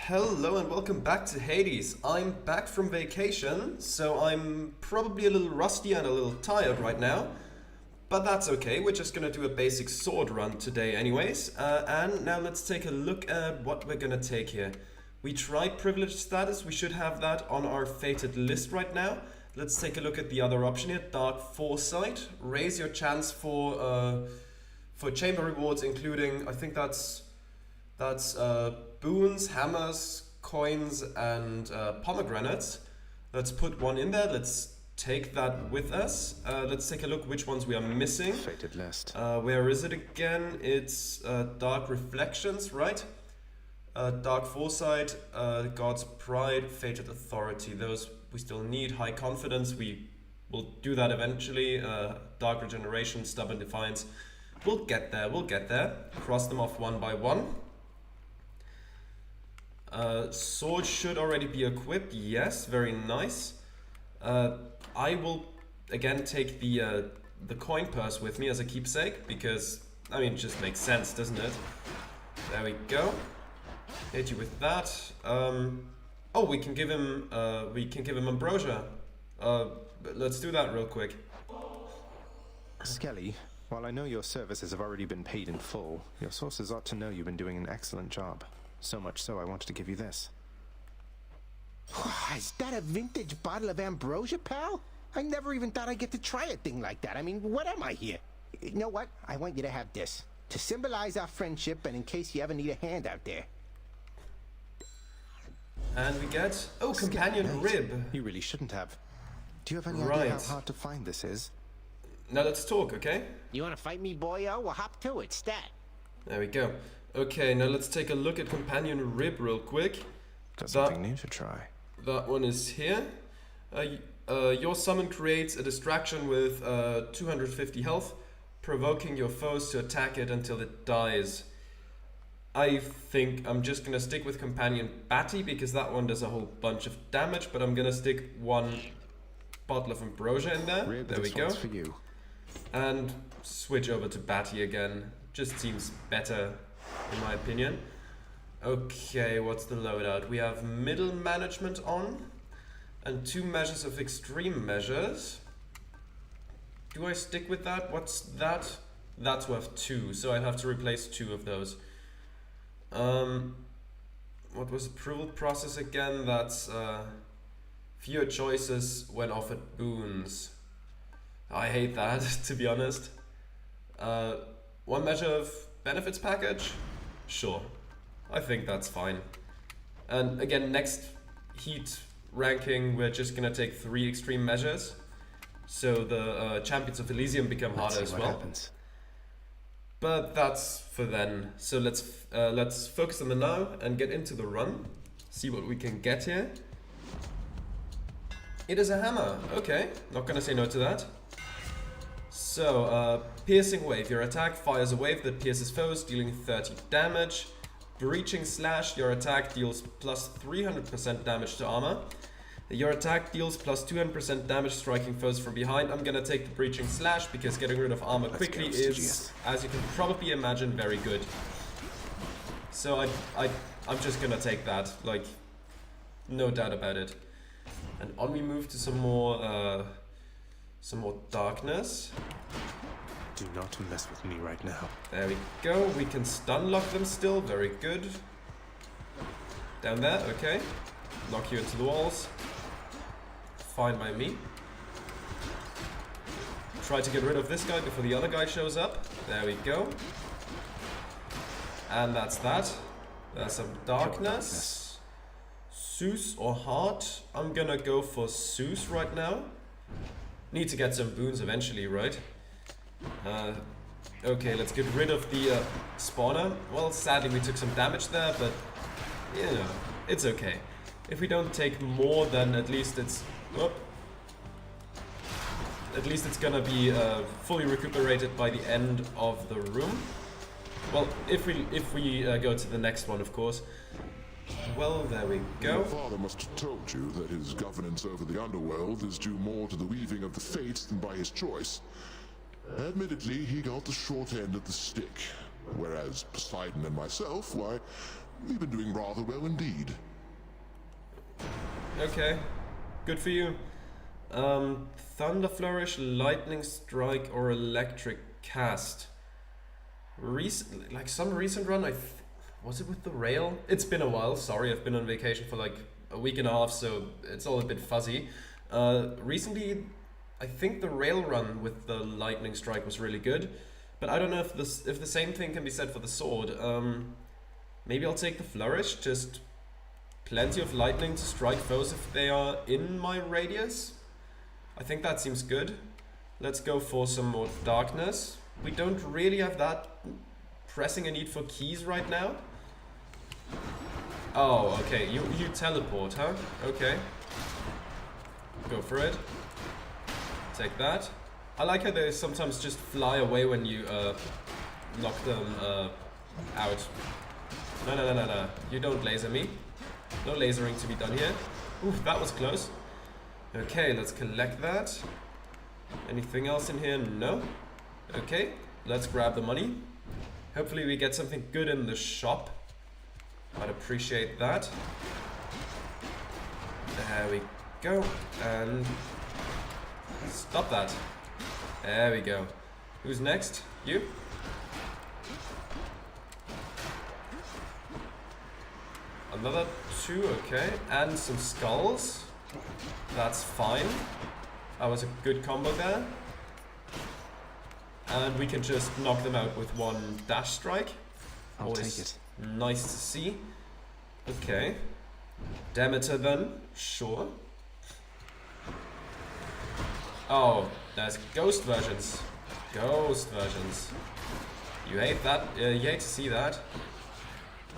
Hello and welcome back to Hades. I'm back from vacation, so I'm probably a little rusty and a little tired right now. But that's okay, we're just gonna do a basic sword run today anyways. And now let's take a look at what we're gonna take here. We tried privileged status, we should have that on our fated list right now. Let's take a look at the other option here, Dark Foresight. Raise your chance for chamber rewards, including, I think that's boons, hammers, coins, and pomegranates. Let's put one in there. Let's take that with us. Let's take a look which ones we are missing. Fated list. Where is it again? It's Dark Reflections, right? Dark Foresight, God's Pride, Fated Authority. Those we still need. High Confidence, we will do that eventually. Dark Regeneration, Stubborn Defiance. We'll get there, we'll get there. Cross them off one by one. Sword should already be equipped. Yes, very nice. I will again take the coin purse with me as a keepsake because I mean it just makes sense, doesn't it? There we go. Hit you with that. Oh, we can give him ambrosia. Let's do that real quick. Skelly, while I know your services have already been paid in full, your sources ought to know you've been doing an excellent job. So much so I wanted to give you this. Is that a vintage bottle of ambrosia, pal? I never even thought I'd get to try a thing like that. I mean, what am I here? You know what? I want you to have this. To symbolize our friendship and in case you ever need a hand out there. And we get... Oh, companion rib. You really shouldn't have. Do you have any Right. idea how hard to find this is? Now let's talk, okay? You want to fight me, boyo? Well, hop to it, stat. There we go. Okay, now let's take a look at companion rib real quick. Got something new to try. That one is here. Your summon creates a distraction with 250 health, provoking your foes to attack it until it dies. I think I'm just gonna stick with companion Batty because that one does a whole bunch of damage, but I'm gonna stick one bottle of ambrosia in there. Rib, there we this go. one's for you. And switch over to Batty again. Just seems better in my opinion. Okay, what's the loadout? We have middle management on and 2 measures of extreme measures. Do I stick with that? What's that? That's worth 2, so I'd have to replace 2 of those. What was approval process again? That's fewer choices when offered boons. I hate that, to be honest. 1 measure of benefits package? Sure. I think that's fine. And again, next heat ranking, we're just gonna take 3 extreme measures. So the Champions of Elysium become harder as well. Happens. But that's for then. So let's focus on the now and get into the run. See what we can get here. It is a hammer. Okay, not gonna say no to that. So, Piercing Wave. Your attack fires a wave that pierces foes, dealing 30 damage. Breaching Slash. Your attack deals plus 300% damage to armor. Your attack deals plus 200% damage striking foes from behind. I'm gonna take the Breaching Slash because getting rid of armor quickly is, as you can probably imagine, very good. So I'm just gonna take that, like, no doubt about it. And on we move to some more darkness. Do not mess with me right now. There we go. We can stun lock them still. Very good. Down there. Okay. Lock you into the walls. Fine by me. Try to get rid of this guy before the other guy shows up. There we go. And that's that. There's some darkness. Zeus or Heart. I'm gonna go for Zeus right now. Need to get some boons eventually, right? Okay, let's get rid of the spawner. Well, sadly we took some damage there, but you know, it's okay. If we don't take more, then at least it's gonna be fully recuperated by the end of the room. Well, if we go to the next one, of course. Well, there we go. Your father must have told you that his governance over the underworld is due more to the weaving of the fates than by his choice. Admittedly, he got the short end of the stick, whereas Poseidon and myself, why, We've been doing rather well indeed. Okay, good for you. Thunder Flourish, Lightning Strike, or Electric Cast. Like some recent run, was it with the rail? It's been a while, sorry, I've been on vacation for like a week and a half, so it's all a bit fuzzy. Recently, I think the rail run with the Lightning Strike was really good, but I don't know if the same thing can be said for the sword. Maybe I'll take the Flourish, just plenty of lightning to strike foes if they are in my radius. I think that seems good. Let's go for some more darkness. We don't really have that pressing a need for keys right now. Oh, okay, you teleport, huh? Okay. Go for it. Take that. I like how they sometimes just fly away when you knock them out. No. You don't laser me. No lasering to be done here. Ooh, that was close. Okay, let's collect that. Anything else in here? No. Okay, let's grab the money. Hopefully we get something good in the shop. I'd appreciate that. There we go. And stop that. There we go. Who's next? You? Another 2, okay. And some skulls. That's fine. That was a good combo there. And we can just knock them out with one dash strike. I'll Always take it. nice to see. Okay. Demeter then, sure. Oh, there's ghost versions. Ghost versions. You hate that. You hate to see that.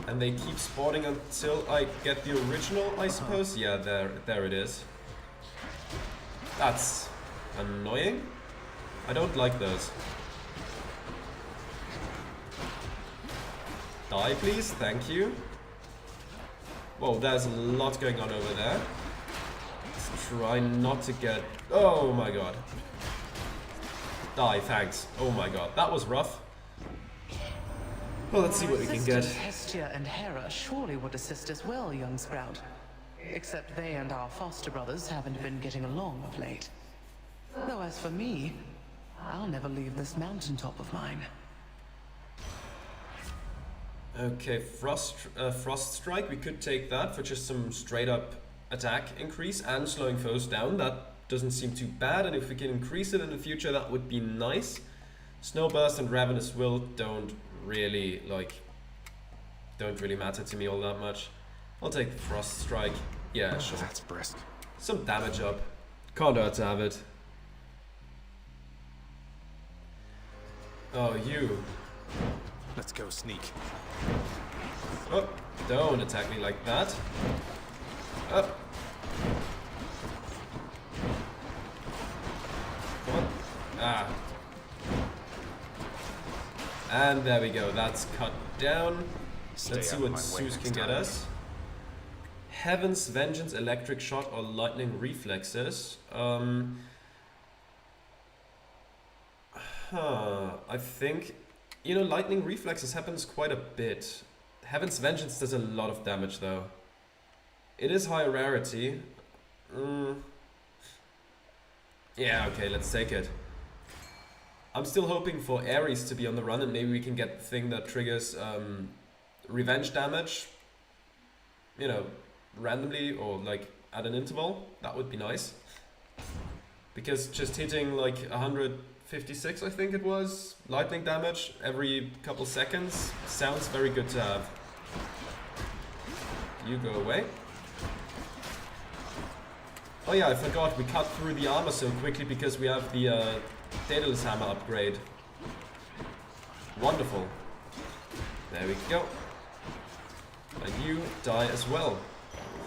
And they keep spawning until I get the original, I suppose. Yeah, there it is. That's annoying. I don't like those. Die, please. Thank you. Whoa, there's a lot going on over there. Let's try not to get... Oh my god. Die, thanks. Oh my god, that was rough. Well, let's see what we can get. Hestia and Hera surely would assist as well, young Sprout. Except they and our foster brothers haven't been getting along of late. Though as for me, I'll never leave this mountaintop of mine. Okay, Frost Strike, we could take that for just some straight up attack increase and slowing foes down. That doesn't seem too bad, and if we can increase it in the future, that would be nice. Snowburst and Ravenous Will don't really matter to me all that much. I'll take Frost Strike. Yeah, sure. That's brisk. Some damage up. Can't hurt to have it. Oh, you. Let's go, sneak. Oh, don't attack me like that. Up. Come on. Ah. And there we go. That's cut down. Let's see what Zeus can get us. Heaven's Vengeance, Electric Shot, or Lightning Reflexes. I think, Lightning Reflexes happens quite a bit. Heaven's Vengeance does a lot of damage though. It is high rarity. Yeah, okay, let's take it. I'm still hoping for Ares to be on the run, and maybe we can get the thing that triggers revenge damage, randomly or like at an interval. That would be nice. Because just hitting like 156, I think it was, lightning damage every couple seconds sounds very good to have. You go away. Oh yeah, I forgot, we cut through the armor so quickly because we have the Daedalus Hammer upgrade. Wonderful. There we go. And you die as well.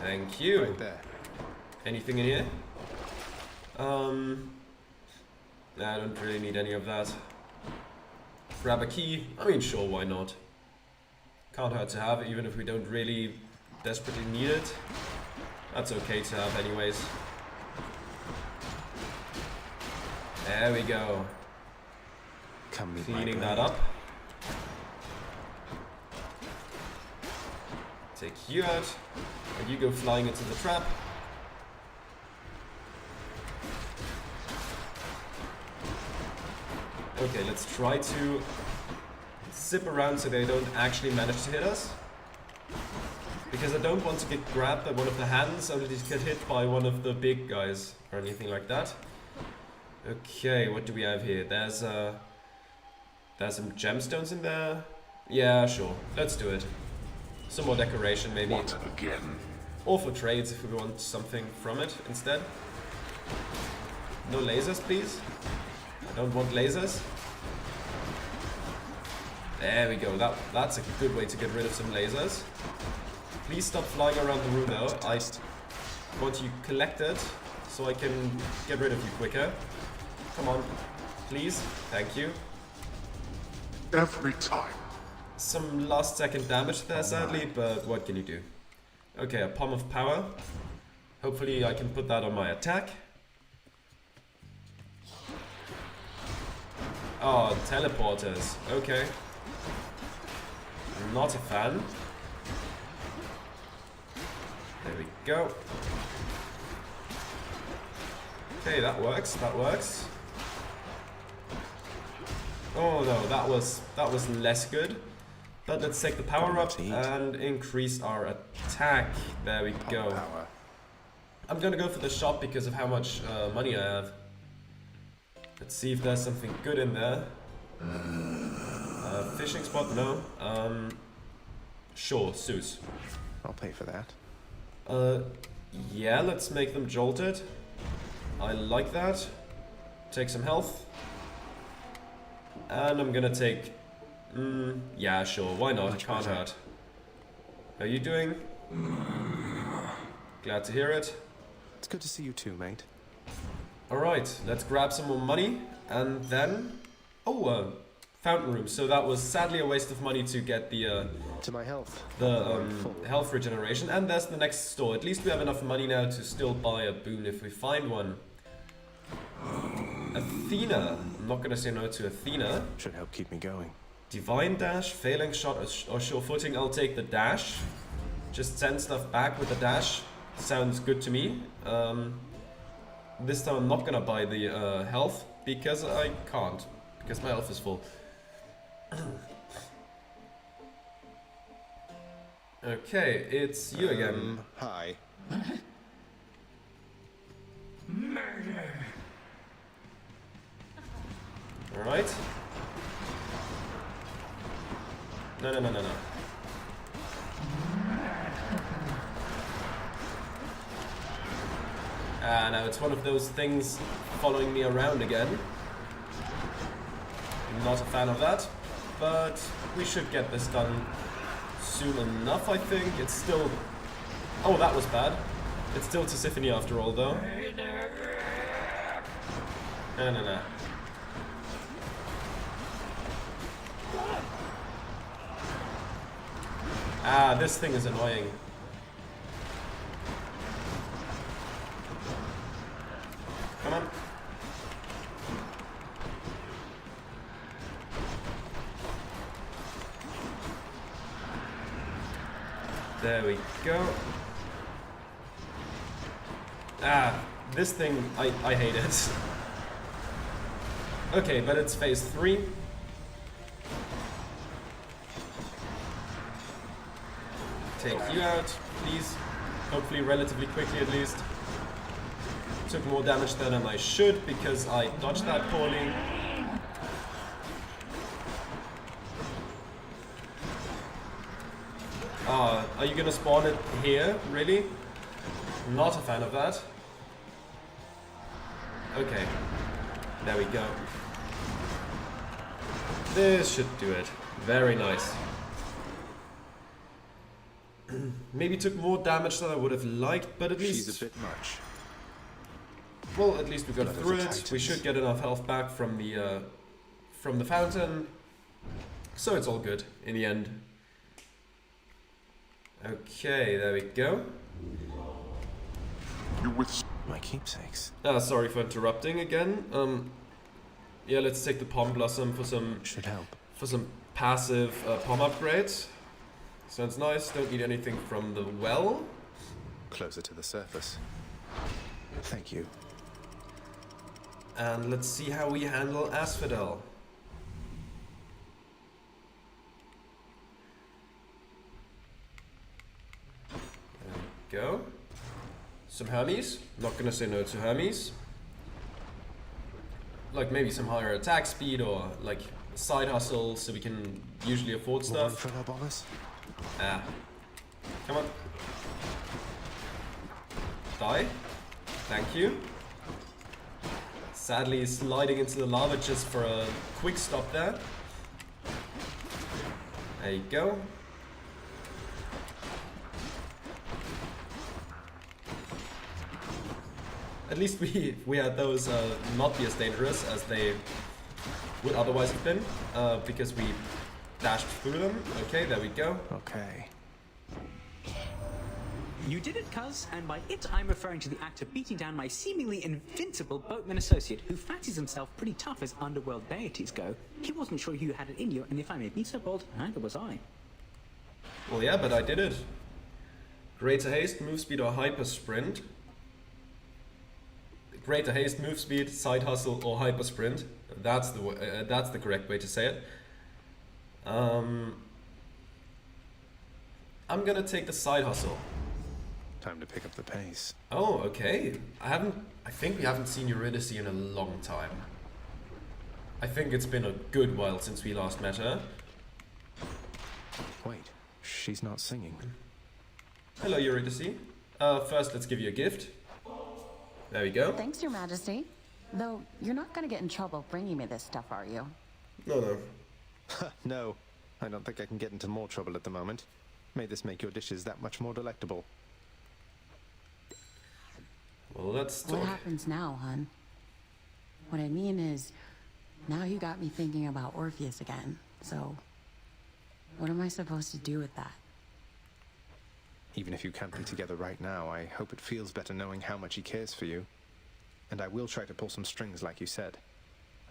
Thank you. Right there. Anything in here? Nah, I don't really need any of that. Grab a key. I mean, sure, why not? Can't hurt to have, even if we don't really desperately need it. That's okay to have anyways. There we go. Come meet Cleaning my that blade. up. Take you out. And you go flying into the trap. Okay, let's try to zip around so they don't actually manage to hit us. Because I don't want to get grabbed by one of the hands, only to get hit by one of the big guys or anything like that. Okay, what do we have here? There's some gemstones in there. Yeah, sure. Let's do it. Some more decoration, maybe. What again? Or for trades if we want something from it instead. No lasers, please. I don't want lasers. There we go. That's a good way to get rid of some lasers. Please stop flying around the room though. I want you collected so I can get rid of you quicker. Come on. Please. Thank you. Every time. Some last second damage there sadly, but what can you do? Okay, a Palm of Power. Hopefully I can put that on my attack. Oh, teleporters. Okay. Not a fan. There we go. Okay, that works. That works. Oh no, that was less good. But let's take the power up and increase our attack. There we go. I'm gonna go for the shop because of how much money I have. Let's see if there's something good in there. Fishing spot, no. Sure, Zeus. I'll pay for that. Yeah, let's make them jolted. I like that. Take some health. And I'm gonna take... yeah, sure, why not? It can't hurt. How are you doing? Glad to hear it. It's good to see you too, mate. Alright, let's grab some more money. And then... Oh, fountain room. So that was sadly a waste of money to get the... To my health. The health regeneration. And there's the next store. At least we have enough money now to still buy a boon if we find one. Athena. I'm not gonna say no to Athena. Should help keep me going. Divine dash, failing shot, or sure footing. I'll take the dash. Just send stuff back with the dash. Sounds good to me. This time I'm not gonna buy the health because I can't. Because my health is full. Okay, it's you again. Hi. Alright. No. Now it's one of those things following me around again. Not a fan of that, but we should get this done soon enough, I think. It's still... Oh, that was bad. It's still Tisiphone after all, though. No. Ah, this thing is annoying. Come on. There we go. Ah, this thing, I hate it. Okay, but it's phase 3. Take you out, please. Hopefully relatively quickly at least. Took more damage than I should because I dodged that poorly. Are you gonna spawn it here? Really? Not a fan of that. Okay. There we go. This should do it. Very nice. Maybe took more damage than I would have liked, but at least... She's a bit much. Well, at least we got through it. We should get enough health back from the fountain. So it's all good in the end. Okay, there we go. You with My keepsakes. Sorry for interrupting again. Yeah, let's take the Palm Blossom for some... Should help. For some passive palm upgrades. Sounds nice. Don't need anything from the well. Closer to the surface. Thank you. And let's see how we handle Asphodel. There we go. Some Hermes. Not gonna say no to Hermes. Like maybe some higher attack speed or like side hustle so we can usually afford One stuff. for Lobolis? Ah. Come on. Die. Thank you. Sadly sliding into the lava just for a quick stop there. There you go. At least we had those not be as dangerous as they would otherwise have been, because we dashed through them. Okay, there we go. Okay. You did it, cuz, and by it I'm referring to the act of beating down my seemingly invincible boatman associate who fancies himself pretty tough as underworld deities go. He wasn't sure you had it in you, and if I may be so bold, neither was I. Well, yeah, but I did it. Greater haste, move speed, or hyper sprint. Greater haste, move speed, side hustle, or hyper sprint. That's the correct way to say it. I'm gonna take the side hustle. Time to pick up the pace. Oh, okay. I think we haven't seen Eurydice in a long time. I think it's been a good while since we last met her. Wait, she's not singing. Hello, Eurydice. First, let's give you a gift. There we go. Thanks, Your Majesty. Though, you're not gonna get in trouble bringing me this stuff, are you? No. No, I don't think I can get into more trouble at the moment. May this make your dishes that much more delectable. Well, let's talk. What happens now, hun? What I mean is, now you got me thinking about Orpheus again, so what am I supposed to do with that? Even if you can't be together right now, I hope it feels better knowing how much he cares for you. And I will try to pull some strings like you said.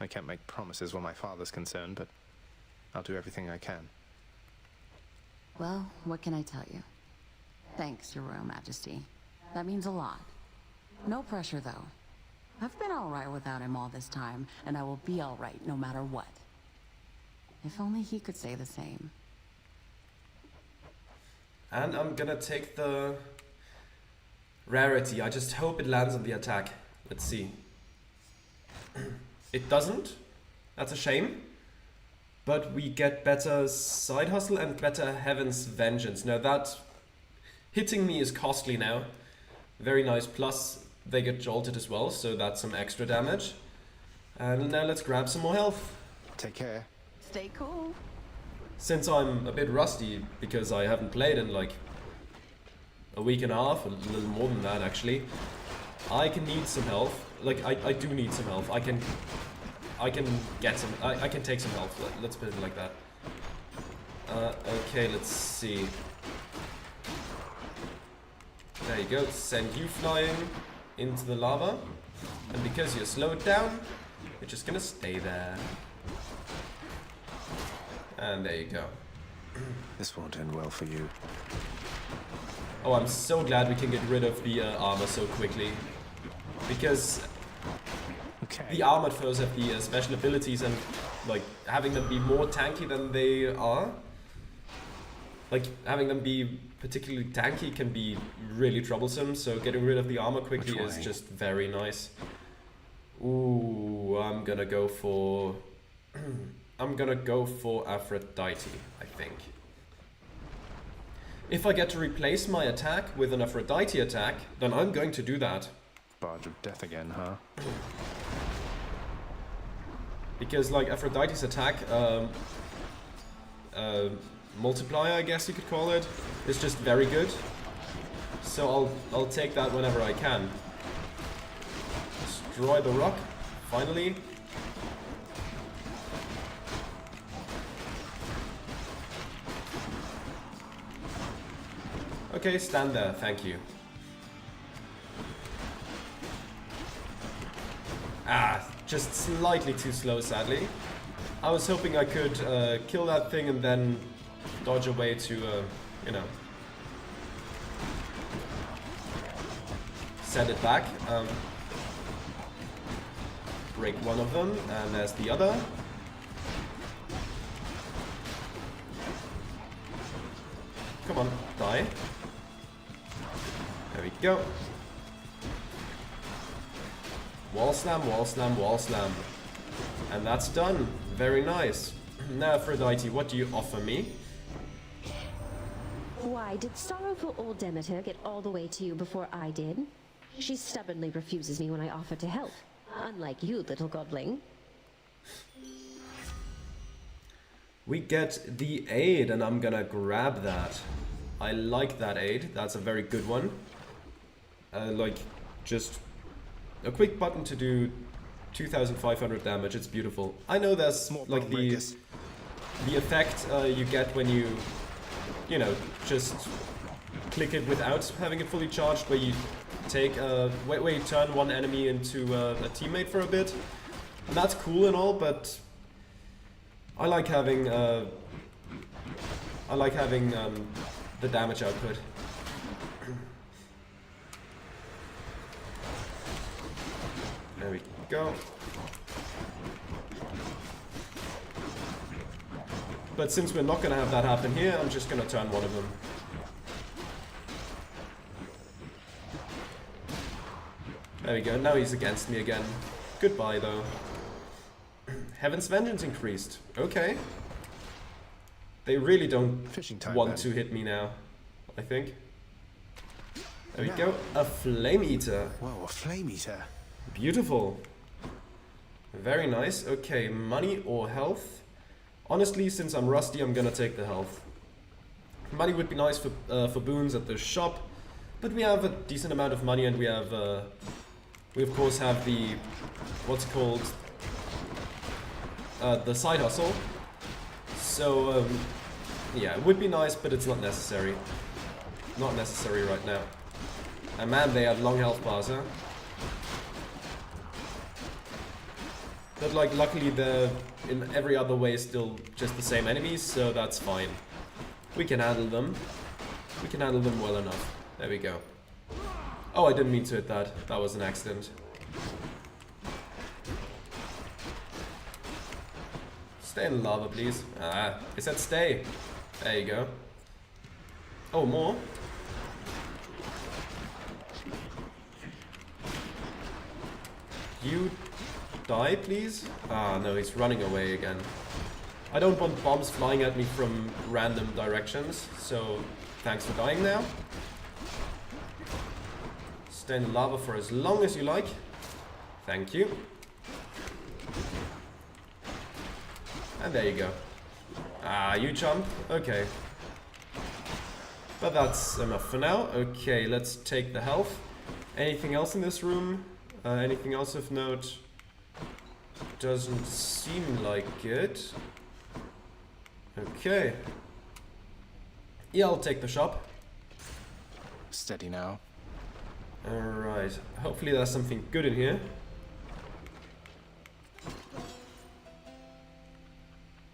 I can't make promises where my father's concerned, but I'll do everything I can. Well, what can I tell you? Thanks, Your Royal Majesty. That means a lot. No pressure, though. I've been alright without him all this time, and I will be alright no matter what. If only he could say the same. And I'm gonna take the rarity. I just hope it lands on the attack. Let's see. It doesn't. That's a shame. But we get better side hustle and better Heaven's Vengeance. Now that hitting me is costly now. Very nice. Plus they get jolted as well, so that's some extra damage. And now let's grab some more health. Take care. Stay cool. Since I'm a bit rusty because I haven't played in like a week and a half, a little more than that actually, I can need some health. Like I do need some health. I can get some. I can take some health. Let's put it like that. Okay, let's see. There you go. Send you flying into the lava, and because you're slowed down, you're just gonna stay there. And there you go. This won't end well for you. Oh, I'm so glad we can get rid of the armor so quickly. Because Okay. the armored foes have the special abilities, and like having them be more tanky than they are, like having them be particularly tanky can be really troublesome, so getting rid of the armor quickly Which is way? just very nice. Ooh, I'm gonna go for I'm gonna go for Aphrodite, I think. If I get to replace my attack with an Aphrodite attack, then I'm going to do that. Barge of death again, huh? Because like Aphrodite's attack multiplier, I guess you could call it, is just very good. So I'll take that whenever I can. Destroy the rock, finally. Okay, stand there, thank you. Ah, just slightly too slow, sadly. I was hoping I could kill that thing and then dodge away to you know, send it back. Break one of them, and there's the other. Come on, die. There we go. Wall slam, wall slam, wall slam. And that's done. Very nice. Now, Aphrodite, what do you offer me? Why, did sorrowful old Demeter get all the way to you before I did? She stubbornly refuses me when I offer to help. Unlike you, little godling. We get the aid, and I'm gonna grab that. I like that aid. That's a very good one. Like, just a quick button to do 2,500 damage. It's beautiful. I know there's like the effect you get when you know, just click it without having it fully charged, where you take where you turn one enemy into a teammate for a bit. And that's cool and all, but I like having the damage output. There we go. But since we're not gonna have that happen here, I'm just gonna turn one of them. There we go, now he's against me again. Goodbye, though. Heaven's Vengeance increased. Okay. They really don't want to hit me now, I think. There we go. A Flame Eater. Whoa, a Flame Eater. Beautiful. Very nice. Okay, money or health? Honestly, since I'm rusty, I'm gonna take the health. Money would be nice for boons at the shop, but we have a decent amount of money, and we have we of course have the what's it called, the side hustle. So yeah, it would be nice, but it's not necessary. Not necessary right now. And man, they have long health bars, huh? But like, luckily they're in every other way still just the same enemies, so that's fine. We can handle them. We can handle them well enough. There we go. Oh, I didn't mean to hit that. That was an accident. Stay in lava, please. Ah, it said stay. There you go. Oh, more? You die, please? Ah, no, he's running away again. I don't want bombs flying at me from random directions, so thanks for dying now. Stay in the lava for as long as you like. Thank you. And there you go. Ah, you jump? Okay. But that's enough for now. Okay, let's take the health. Anything else in this room? Anything else of note? Doesn't seem like it. Okay. Yeah, I'll take the shop. Steady now. Alright. Hopefully there's something good in here.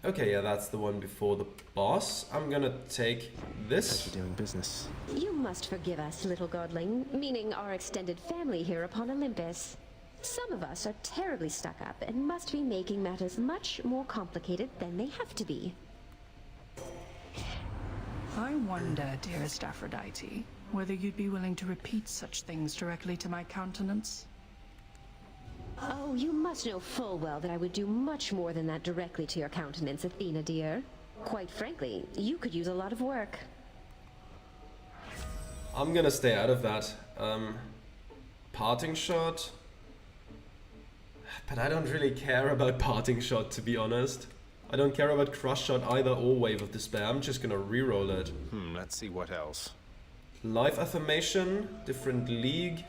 Okay, yeah, that's the one before the boss. I'm gonna take this. Pleasure doing business. You must forgive us, little godling, meaning our extended family here upon Olympus. Some of us are terribly stuck up and must be making matters much more complicated than they have to be. I wonder, dearest Aphrodite, whether you'd be willing to repeat such things directly to my countenance. Oh, you must know full well that I would do much more than that directly to your countenance, Athena dear. Quite frankly, you could use a lot of work. I'm gonna stay out of that. Parting shot. But I don't really care about parting shot, to be honest. I don't care about crush shot either or wave of despair. I'm just gonna reroll it. Let's see what else. Life affirmation, different league,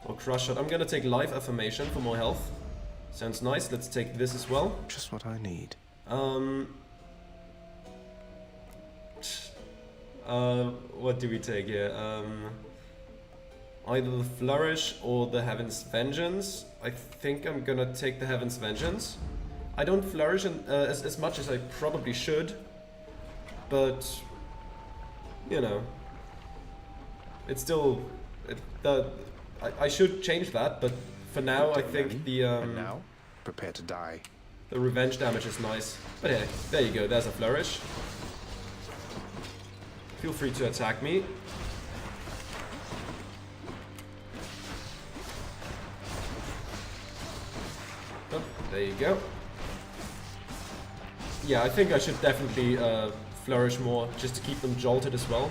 or crush shot. I'm gonna take life affirmation for more health. Sounds nice. Let's take this as well. Just what I need. What do we take here? Either the Flourish or the Heaven's Vengeance. I think I'm gonna take the Heaven's Vengeance. I don't flourish as much as I probably should, but you know, it's still... I should change that, but for now I think the... and now, prepare to die. The revenge damage is nice. But hey, there you go, there's a flourish. Feel free to attack me. Oh, there you go. Yeah, I think I should definitely flourish more, just to keep them jolted as well.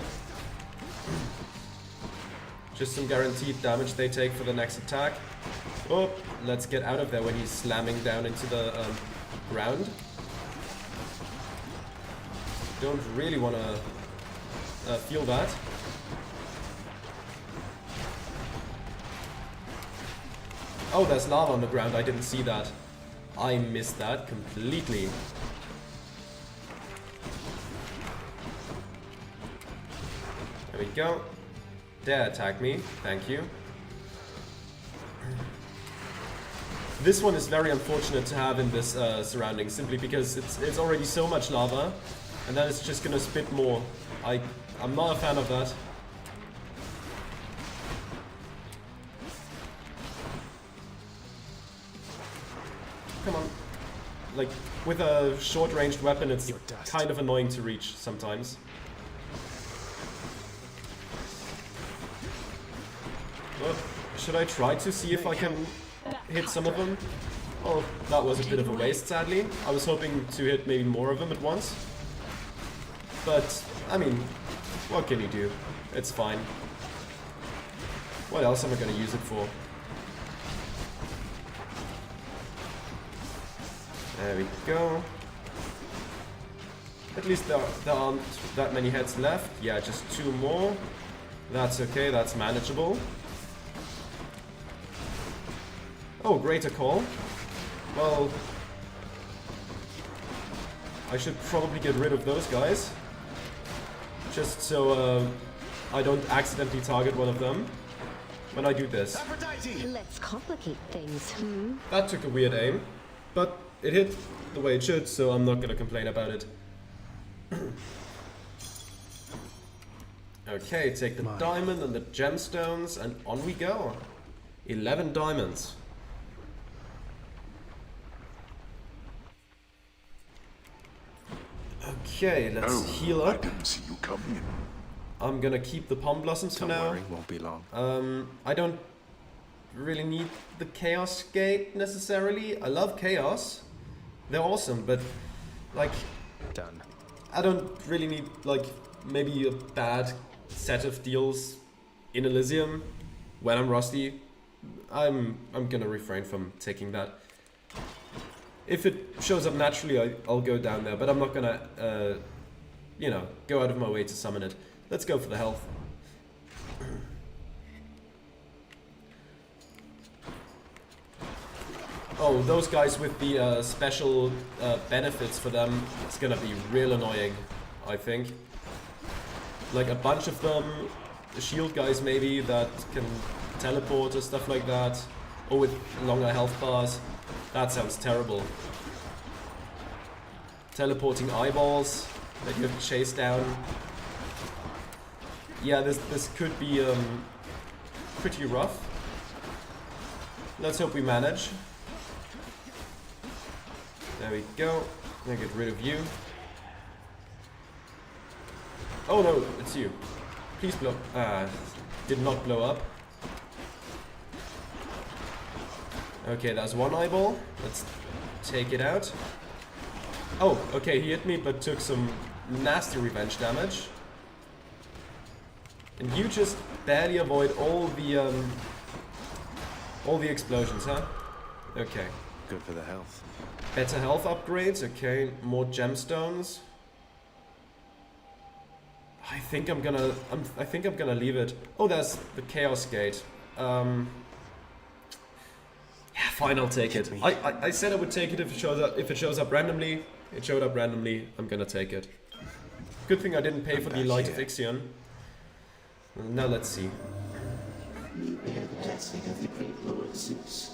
Just some guaranteed damage they take for the next attack. Oh, let's get out of there when he's slamming down into the ground. Don't really want to feel that. Oh, there's lava on the ground. I didn't see that. I missed that completely. There we go. Dare attack me. Thank you. This one is very unfortunate to have in this surrounding, simply because it's already so much lava, and then it's just gonna spit more. I'm not a fan of that. Come on. Like, with a short-ranged weapon, it's kind of annoying to reach sometimes. Well, should I try to see if I can hit some of them? Oh, that was a bit of a waste, sadly. I was hoping to hit maybe more of them at once. But, I mean, what can you do? It's fine. What else am I gonna use it for? There we go. At least there aren't that many heads left. Yeah, just 2 more. That's okay, that's manageable. Oh, greater call. Well, I should probably get rid of those guys. Just so I don't accidentally target one of them when I do this. Let's complicate things, That took a weird aim, but it hit the way it should, so I'm not gonna complain about it. Okay, take the diamond and the gemstones, and on we go. 11 diamonds. Okay, let's heal up. I didn't see you come in. I'm gonna keep the palm blossoms for now. Don't worry, won't be long. I don't really need the chaos gate necessarily. I love chaos. They're awesome, but like, Done. I don't really need like maybe a bad set of deals in Elysium when I'm rusty. I'm gonna refrain from taking that. If it shows up naturally, I'll go down there, but I'm not gonna, you know, go out of my way to summon it. Let's go for the health. Oh, those guys with the special benefits for them, it's gonna be real annoying, I think. Like a bunch of them, the shield guys maybe, that can teleport or stuff like that. Or with longer health bars. That sounds terrible. Teleporting eyeballs that you have to chase down. Yeah, this could be pretty rough. Let's hope we manage. There we go. I'm gonna get rid of you. Oh no, it's you. Please blow. Did not blow up. Okay, that's one eyeball. Let's take it out. Oh, okay, he hit me but took some nasty revenge damage. And you just barely avoid all the explosions, huh? Okay. Good for the health. Better health upgrades, okay, more gemstones. I think I'm gonna leave it. Oh, there's the chaos gate. Yeah, fine, I'll take it. I said I would take it if it shows up randomly. It showed up randomly. I'm gonna take it. Good thing I didn't pay for the Light of Ixion. Now let's see. You bear the blessing of the great Lord Zeus.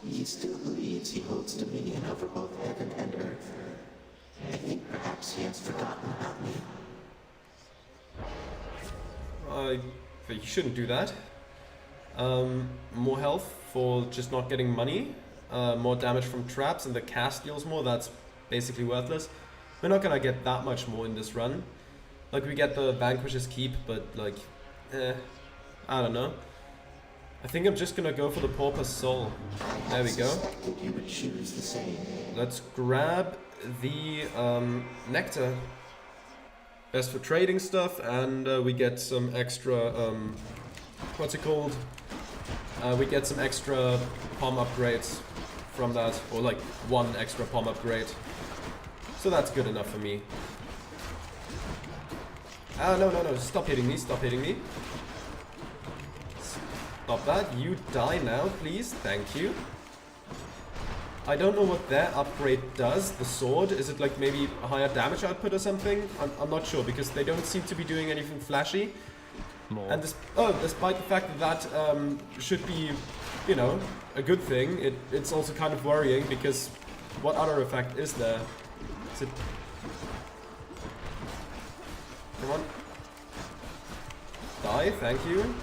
He still believes he holds dominion over both heaven and earth. I think perhaps he has forgotten about me. you shouldn't do that. More health for just not getting money. More damage from traps, and the cast deals more. That's basically worthless. We're not gonna get that much more in this run. Like, we get the Vanquish's Keep, but like, I don't know. I think I'm just gonna go for the Pauper's Soul. There we go. You would choose the same. Let's grab the Nectar. Best for trading stuff, and we get some extra, what's it called? We get some extra palm upgrades from that, or like one extra palm upgrade. So that's good enough for me. Ah, no, stop hitting me, stop hitting me. Stop that, you die now, please, thank you. I don't know what their upgrade does, the sword. Is it like maybe a higher damage output or something? I'm not sure, because they don't seem to be doing anything flashy. More. And despite the fact that that should be, you know, a good thing, it's also kind of worrying, because what other effect is there? Is it... Come on. Die, thank you.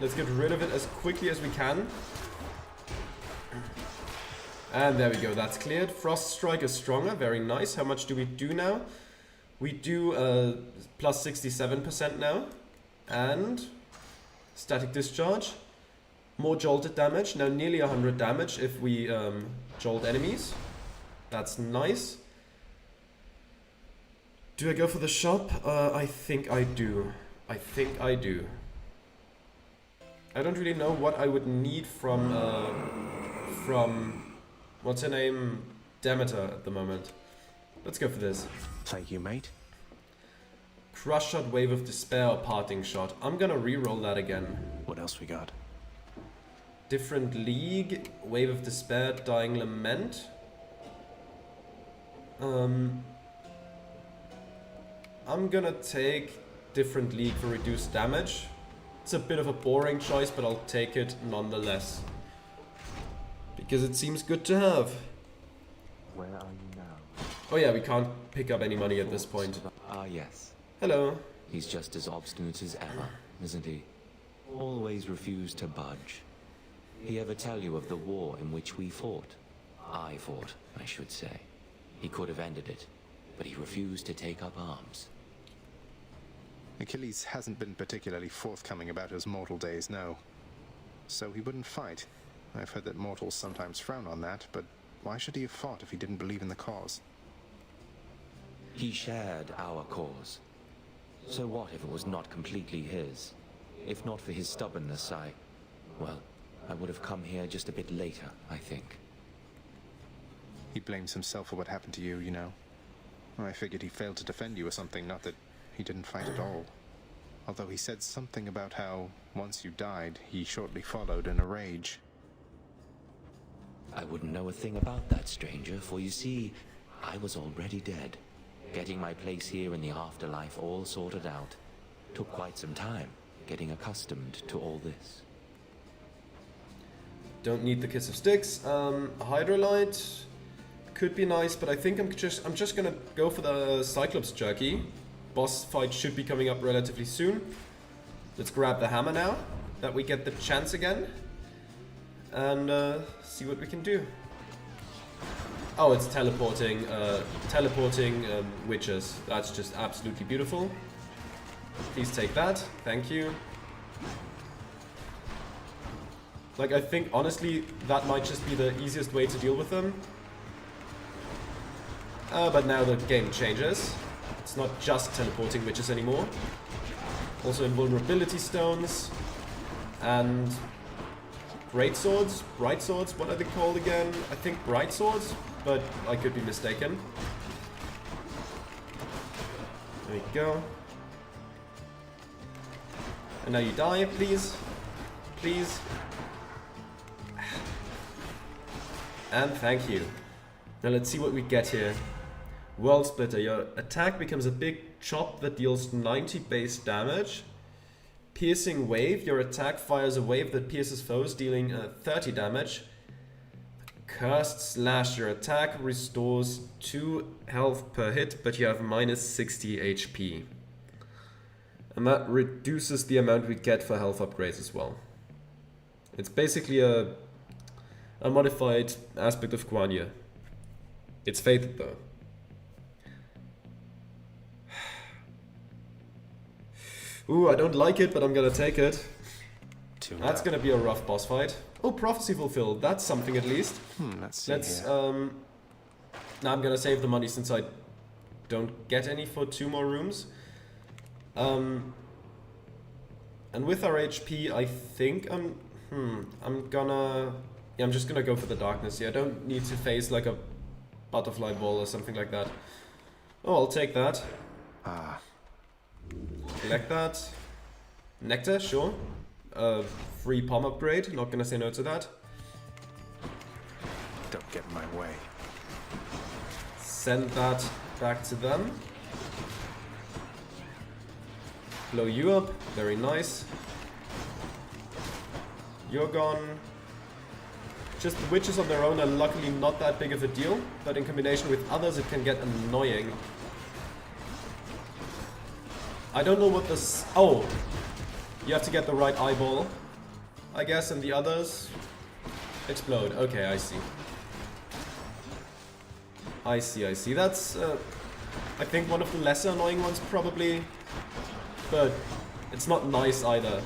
Let's get rid of it as quickly as we can. And there we go, that's cleared. Frost Strike is stronger, very nice. How much do we do now? We do plus 67% now. And Static Discharge. More jolted damage, now nearly 100 damage if we jolt enemies. That's nice. Do I go for the shop? I think I do. I think I do. I don't really know what I would need from what's her name, Demeter at the moment. Let's go for this. Thank you, mate. Crush Shot, Wave of Despair, or Parting Shot. I'm gonna re-roll that again. What else we got? Different League, Wave of Despair, Dying Lament. I'm gonna take Different League for reduced damage. It's a bit of a boring choice, but I'll take it nonetheless. Because it seems good to have. Where are you now? Oh yeah, we can't pick up any money at this point. Ah, yes. Hello. He's just as obstinate as ever, isn't he? Always refused to budge. He ever tell you of the war in which we fought? I fought, I should say. He could have ended it, but he refused to take up arms. Achilles hasn't been particularly forthcoming about his mortal days, no. So he wouldn't fight. I've heard that mortals sometimes frown on that, but why should he have fought if he didn't believe in the cause? He shared our cause. So what if it was not completely his? If not for his stubbornness, I would have come here just a bit later, I think. He blames himself for what happened to you, you know. I figured he failed to defend you or something, not that he didn't fight at all. Although he said something about how, once you died, he shortly followed in a rage. I wouldn't know a thing about that, stranger, for you see, I was already dead. Getting my place here in the afterlife all sorted out. Took quite some time, getting accustomed to all this. Don't need the Kiss of Styx. Hydrolite could be nice, but I think I'm just gonna go for the Cyclops Jerky. Boss fight should be coming up relatively soon. Let's grab the hammer now, that we get the chance again. And see what we can do. Oh, it's teleporting witches. That's just absolutely beautiful. Please take that, thank you. Like, I think, honestly, that might just be the easiest way to deal with them. But now the game changes. It's not just teleporting witches anymore. Also invulnerability stones. And great swords, bright swords, what are they called again? I think bright swords, but I could be mistaken. There we go. And now you die, please. Please. And thank you. Now let's see what we get here. World Splitter. Your attack becomes a big chop that deals 90 base damage. Piercing Wave. Your attack fires a wave that pierces foes, dealing 30 damage. Cursed Slash. Your attack restores 2 health per hit, but you have minus 60 HP. And that reduces the amount we get for health upgrades as well. It's basically a modified aspect of Guan Yu. It's fated though. Ooh, I don't like it, but I'm gonna take it. That's gonna be a rough boss fight. Oh, prophecy fulfilled. That's something at least. Let's see here. Now I'm gonna save the money since I don't get any for 2 more rooms. And with our HP, I think I'm just gonna go for the darkness here. I don't need to face like a butterfly ball or something like that. Oh, I'll take that. Collect that. Nectar, sure. Free palm upgrade, not gonna say no to that. Don't get in my way. Send that back to them. Blow you up, very nice. You're gone. Just the witches on their own are luckily not that big of a deal, but in combination with others it can get annoying. I don't know what this... Oh! You have to get the right eyeball, I guess, and the others explode. Okay, I see. I see. That's, I think, one of the lesser annoying ones, probably. But it's not nice either.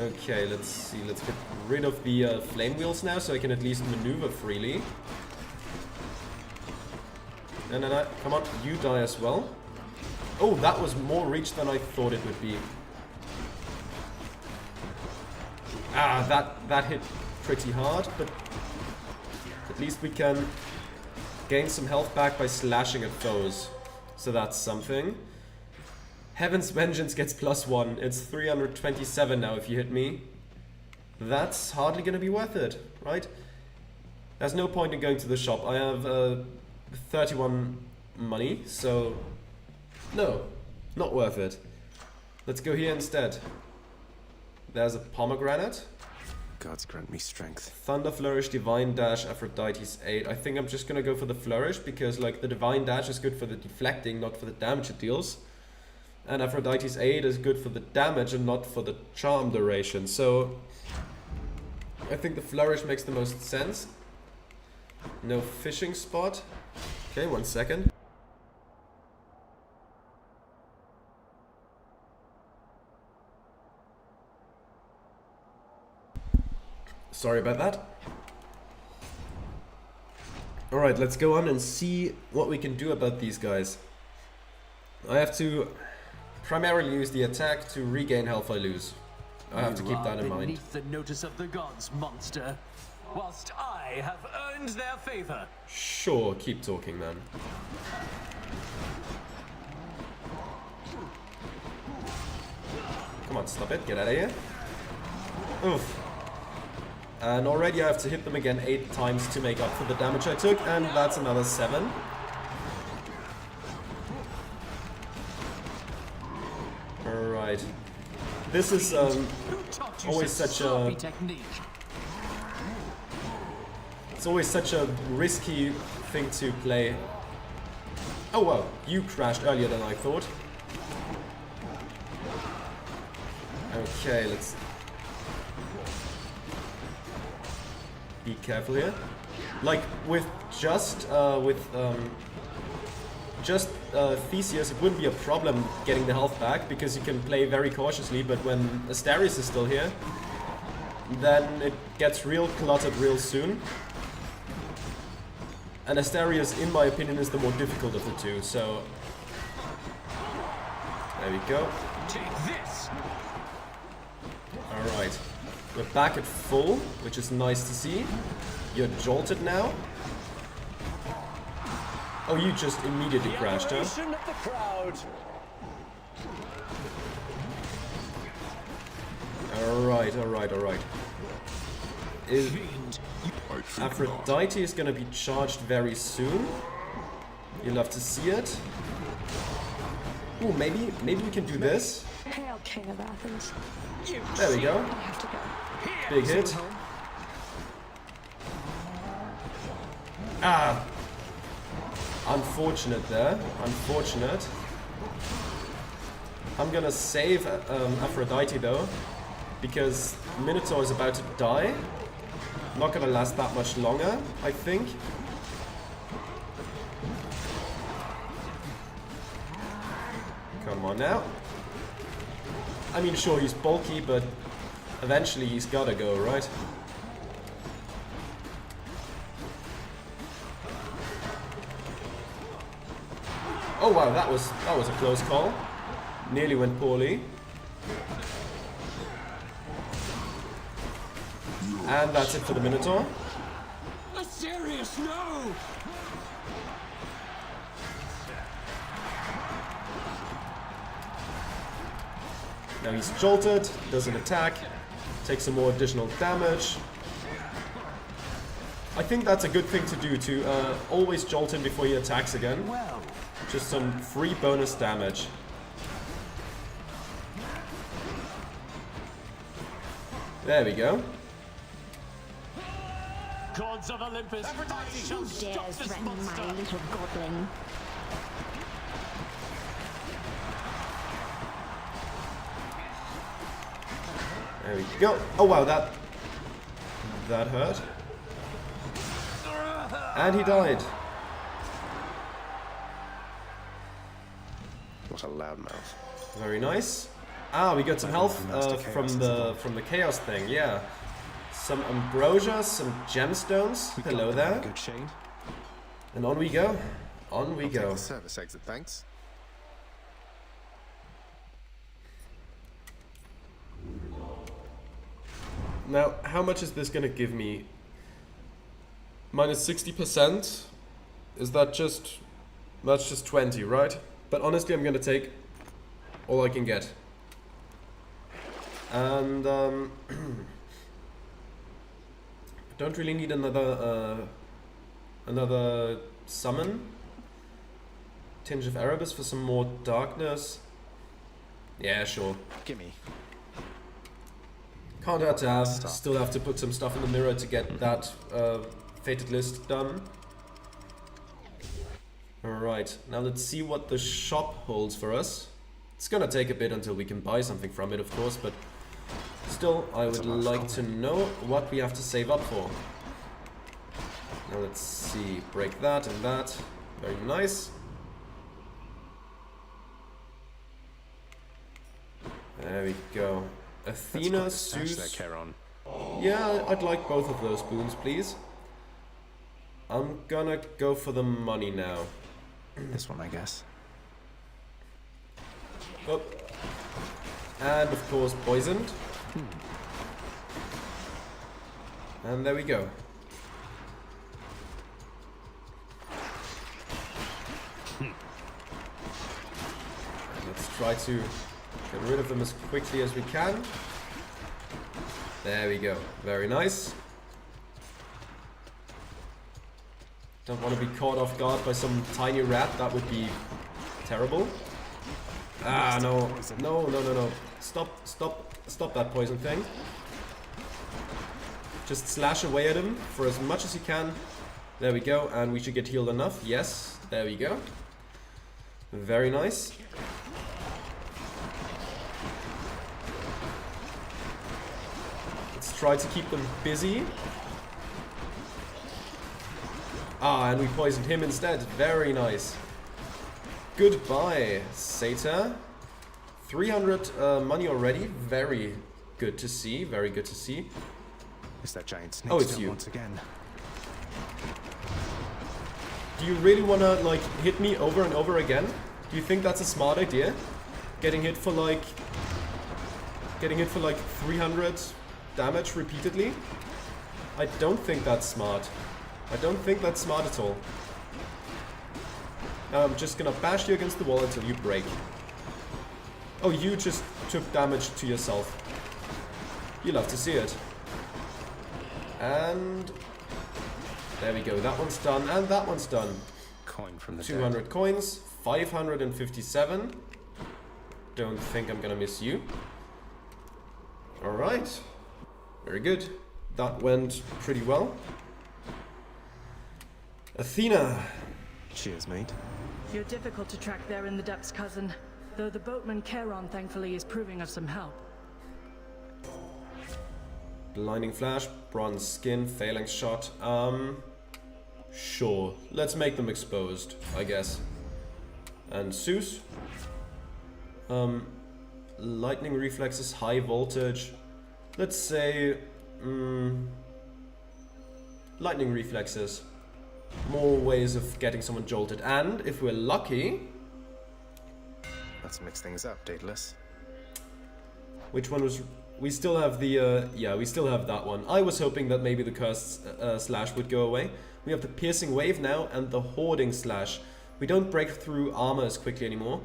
Okay, let's see. Let's get rid of the flame wheels now, so I can at least maneuver freely. No. Come on, you die as well. Oh, that was more reach than I thought it would be. Ah, that hit pretty hard, but at least we can gain some health back by slashing at foes. So that's something. Heaven's Vengeance gets +1. It's 327 now if you hit me. That's hardly gonna be worth it, right? There's no point in going to the shop. I have 31 money, so no, not worth it. Let's go here instead. There's a pomegranate. Gods grant me strength. Thunder Flourish, Divine Dash, Aphrodite's Aid. I think I'm just gonna go for the Flourish because like the Divine Dash is good for the deflecting, not for the damage it deals. And Aphrodite's Aid is good for the damage and not for the charm duration. So I think the Flourish makes the most sense. No fishing spot. Okay, 1 second. Sorry about that. Alright, let's go on and see what we can do about these guys. I have to primarily use the attack to regain health I lose. I have to keep that in mind. Beneath the notice of the gods, monster, whilst I have earned their favor. Sure, keep talking, man. Come on, stop it. Get out of here. Oof. And already I have to hit them again 8 times to make up for the damage I took, and that's another 7. Alright. This is always such a... It's always such a risky thing to play. Oh well, you crashed earlier than I thought. Okay, let's... be careful here. Like with Theseus, it wouldn't be a problem getting the health back because you can play very cautiously, but when Asterius is still here, then it gets real cluttered real soon. And Asterius, in my opinion, is the more difficult of the two, so... There we go. Take this. Alright. We're back at full, which is nice to see. You're jolted now. Oh, you just immediately crashed, huh? Alright. Aphrodite is gonna be charged very soon. You'll have to see it. Ooh, maybe we can do this. Hail, King of Athens. There we go. I have to go. Big hit. Ah! Unfortunate there. Unfortunate. I'm gonna save Aphrodite though, because Minotaur is about to die. Not gonna last that much longer, I think. Come on now. I mean, sure, he's bulky, but eventually he's gotta go, right? Oh wow, that was a close call. Nearly went poorly. And that's it for the Minotaur. A serious no! Now he's jolted, does an attack, takes some more additional damage. I think that's a good thing to do, to always jolt him before he attacks again. Just some free bonus damage. There we go. Gods of Olympus, I shall Who stop dares this threaten monster! my little godling? There we go. Oh wow, that hurt. And he died. What a loudmouth. Very nice. Ah, we got some health from the chaos thing. Yeah, some ambrosia, some gemstones. Hello there. Good shade. And on we go. On we go. The service exit, thanks. Now, how much is this gonna give me? Minus 60%. Is that just? That's just 20, right? But honestly, I'm gonna take all I can get. And don't really need another summon. Tinge of Erebus for some more darkness. Yeah, sure. Gimme. Can't hurt to have. Still have to put some stuff in the mirror to get that fated list done. Alright, now let's see what the shop holds for us. It's gonna take a bit until we can buy something from it, of course, but still, I would like to know what we have to save up for. Now let's see, break that and that. Very nice. There we go. Athena, Zeus. Yeah, I'd like both of those boons, please. I'm gonna go for the money now. This one, I guess. Oh. And of course, poisoned. And there we go. Let's try to get rid of them as quickly as we can. There we go. Very nice. Don't want to be caught off guard by some tiny rat. That would be terrible. Ah, no. No, no, no, no. Stop that poison thing. Just slash away at him for as much as you can. There we go. And we should get healed enough. Yes. There we go. Very nice. Let's try to keep them busy. Ah, and we poisoned him instead. Very nice. Goodbye, Satyr. 300 money already. Very good to see. Very good to see. Is that giant snake it's you. once again? Do you really want to, like, hit me over and over again? Do you think that's a smart idea? Getting hit for like 300 damage repeatedly? I don't think that's smart. I don't think that's smart at all. Now I'm just gonna bash you against the wall until you break. Oh, you just took damage to yourself. You love to see it. And there we go. That one's done, and that one's done. Coin from the 200 coins, 557. Don't think I'm gonna miss you. All right. Very good. That went pretty well. Athena. Cheers, mate. You're difficult to track there in the depths, cousin. Though the boatman Charon, thankfully, is proving of some help. Blinding flash, bronze skin, phalanx shot. Sure. Let's make them exposed, I guess. And Zeus. Lightning reflexes, high voltage. Let's say... lightning reflexes. More ways of getting someone jolted. And, if we're lucky... Let's mix things up, Daedalus. Which one was... We still have the... yeah, we still have that one. I was hoping that maybe the cursed slash would go away. We have the piercing wave now and the hoarding slash. We don't break through armor as quickly anymore.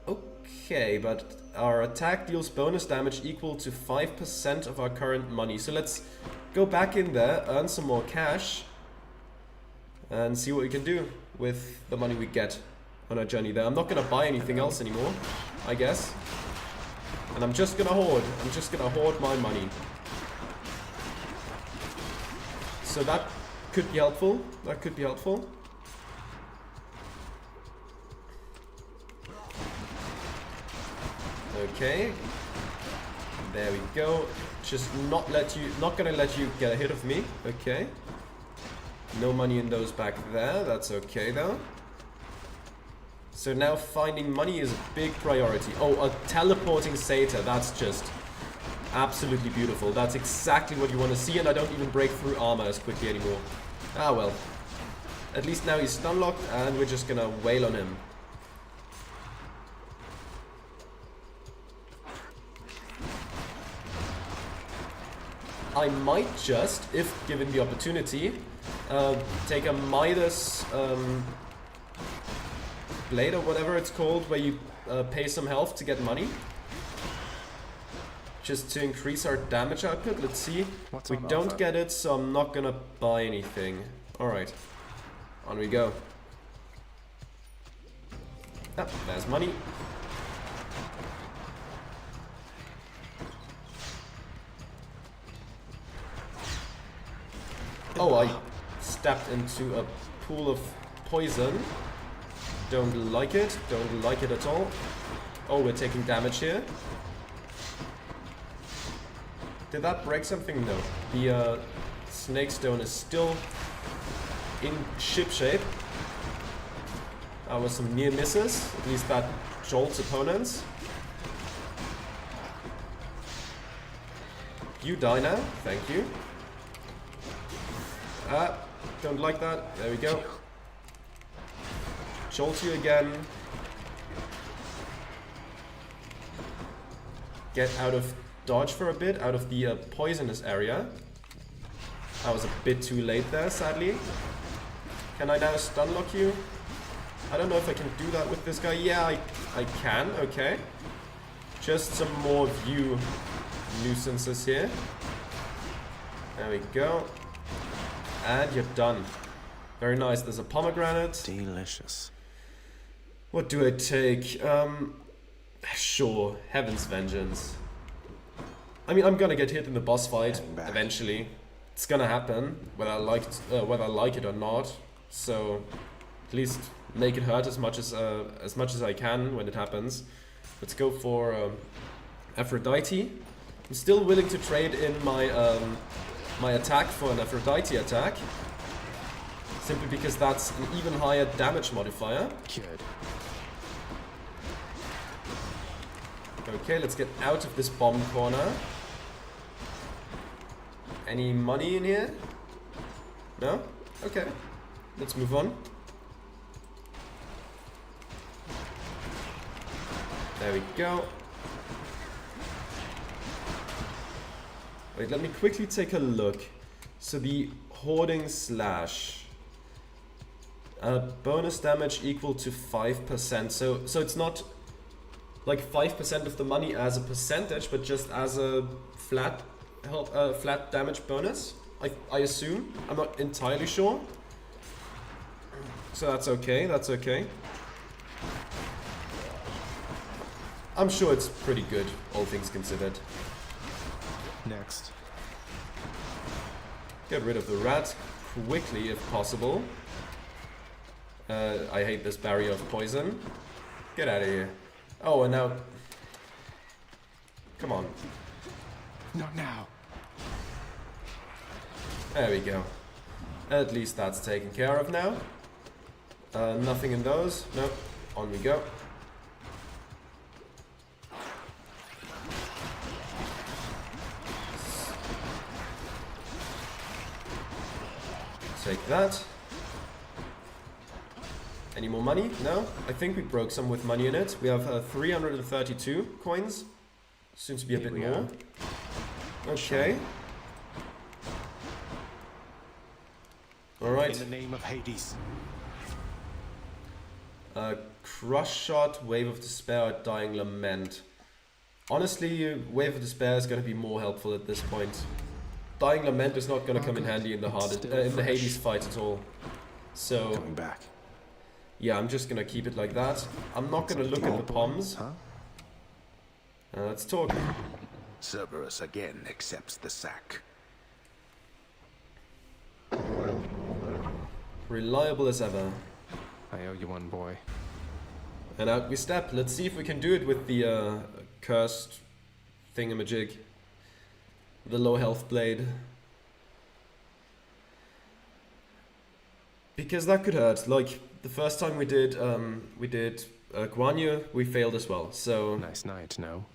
Okay, but our attack deals bonus damage equal to 5% of our current money. So let's go back in there, earn some more cash, and see what we can do with the money we get on our journey there. I'm not going to buy anything else anymore, I guess. And I'm just going to hoard. I'm just going to hoard my money. So that could be helpful. That could be helpful. Okay. There we go. Just not gonna let you get ahead of me. Okay. No money in those back there. That's okay though. So now finding money is a big priority. Oh, a teleporting satyr. That's just absolutely beautiful. That's exactly what you want to see, and I don't even break through armor as quickly anymore. Ah well. At least now he's stun locked, and we're just gonna wail on him. I might just, if given the opportunity, take a Midas blade or whatever it's called, where you pay some health to get money. Just to increase our damage output. Let's see. We don't get it, so I'm not gonna buy anything. Alright. On we go. Ah, there's money. Oh, I stepped into a pool of poison. Don't like it. Don't like it at all. Oh, we're taking damage here. Did that break something? No. The snake stone is still in ship shape. That was some near misses. At least that jolts opponents. You die now. Thank you. Ah, don't like that. There we go. Jolt you again. Get out of dodge for a bit, out of the poisonous area. I was a bit too late there, sadly. Can I now stun lock you? I don't know if I can do that with this guy. Yeah, I can. Okay. Just some more view nuisances here. There we go. And you're done. Very nice. There's a pomegranate. Delicious. What do I take? Sure. Heaven's Vengeance. I mean, I'm gonna get hit in the boss fight eventually. It's gonna happen, whether I like it or not. So, at least make it hurt as much as I can when it happens. Let's go for Aphrodite. I'm still willing to trade in my my attack for an Aphrodite attack. Simply because that's an even higher damage modifier. Good. Okay, let's get out of this bomb corner. Any money in here? No? Okay. Let's move on. There we go. Wait, let me quickly take a look. So the hoarding slash. Bonus damage equal to 5%. So it's not like 5% of the money as a percentage, but just as a flat damage bonus. I assume. I'm not entirely sure. So that's okay. That's okay. I'm sure it's pretty good, all things considered. Next. Get rid of the rat quickly if possible. I hate this barrier of poison. Get out of here. Oh, and now... Come on. Not now. There we go. At least that's taken care of now. Nothing in those. Nope. On we go. Take that. Any more money? No? I think we broke some with money in it. We have 332 coins. Seems to be a bit more. Okay. Alright. In the name of Hades. Crush Shot, Wave of Despair, Dying Lament. Honestly, Wave of Despair is going to be more helpful at this point. Dying Lament is not going to come in handy in the in the Hades fight at all. So, Coming back. Yeah, I'm just going to keep it like that. I'm not going to look at the POMs. Let's talk. Cerberus again accepts the sack. Reliable as ever. I owe you one, boy. And out we step. Let's see if we can do it with the cursed thingamajig. The low health blade. Because that could hurt. Like the first time we did Guan Yu, we failed as well. So nice night, no?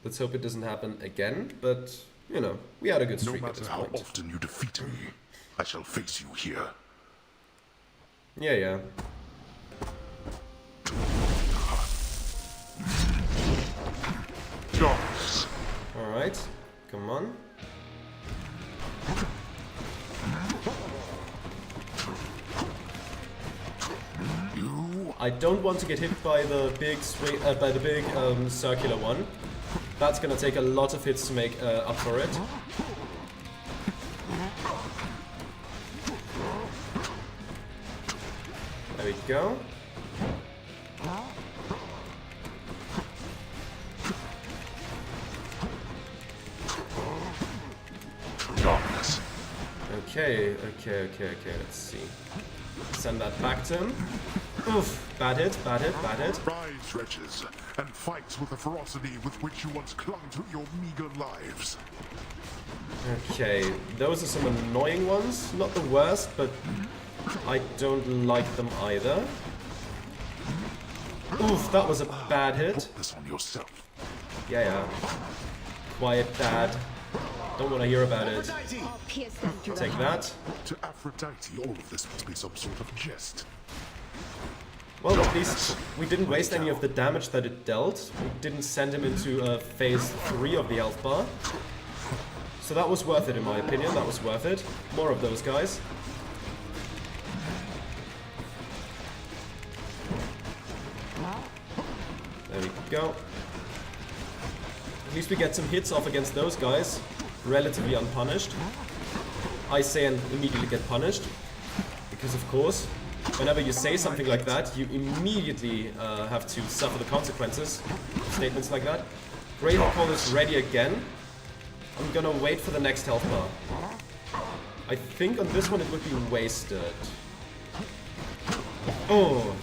Let's hope it doesn't happen again. But you know, we had a good streak at this No matter point. how often you defeat me, I shall face you here. Yeah, yeah. Yes. All right, come on. I don't want to get hit by the big circular one. That's gonna take a lot of hits to make up for it. There we go. Darkness. Okay, let's see. Send that back to him. Oof, bad hit. Rise, wretches, and fight with the ferocity with which you once clung to your meager lives. Okay, those are some annoying ones. Not the worst, but I don't like them either. Oof, that was a bad hit. Put this on yourself. Yeah. Quiet, Dad. Don't want to hear about it. Take that. To Aphrodite, all of this must be some sort of jest. Well, at least we didn't waste any of the damage that it dealt. We didn't send him into phase 3 of the health bar. So that was worth it, in my opinion. That was worth it. More of those guys. There we go. At least we get some hits off against those guys. Relatively unpunished. I say and immediately get punished. Because of course, whenever you say something like that, you immediately have to suffer the consequences. Statements like that. Great Call is ready again. I'm gonna wait for the next health bar. I think on this one it would be wasted. Oh.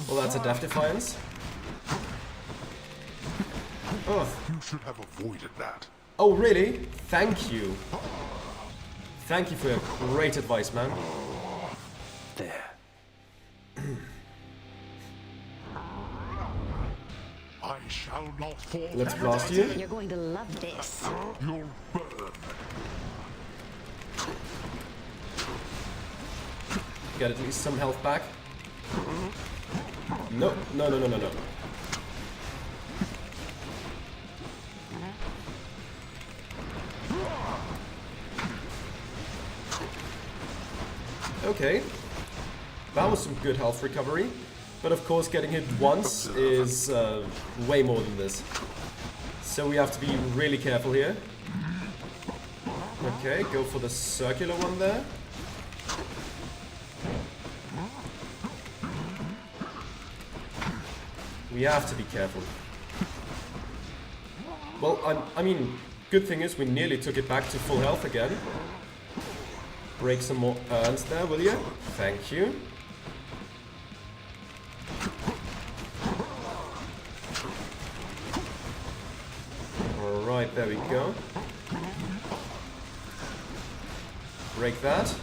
Well, that's a Death Defiance. Oh. You should have avoided that. Oh, really? Thank you. Thank you for your great advice, man. There. I shall not fall. Let's blast you. You're going to love this. You'll burn. Get at least some health back. No. Okay. That was some good health recovery. But of course, getting hit once is way more than this. So we have to be really careful here. Okay, go for the circular one there. We have to be careful. Well, I mean, good thing is we nearly took it back to full health again. Break some more urns there, will you? Thank you. Alright, there we go. Break that.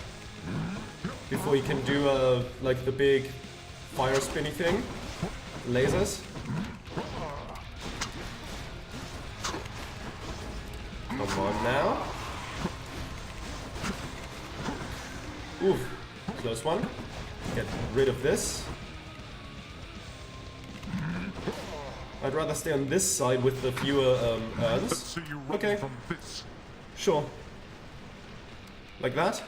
Before you can do like the big fire spinny thing. Lasers. Come on now. Oof, close one. Get rid of this. I'd rather stay on this side with the fewer urns. Okay, sure. Like that.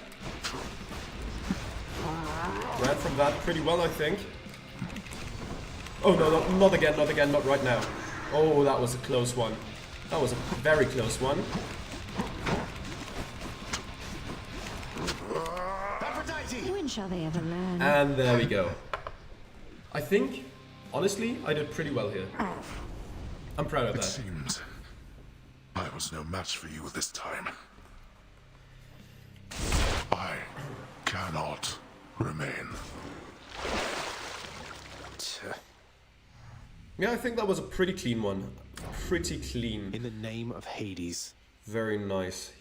Ran from that pretty well, I think. Oh no, no, not again, not again, not right now. Oh, that was a close one. That was a very close one. When shall they ever learn? And there we go. I think, honestly, I did pretty well here. I'm proud of that. It seems I was no match for you this time. I cannot remain. Yeah, I think that was a pretty clean one. Pretty clean. In the name of Hades. Very nice.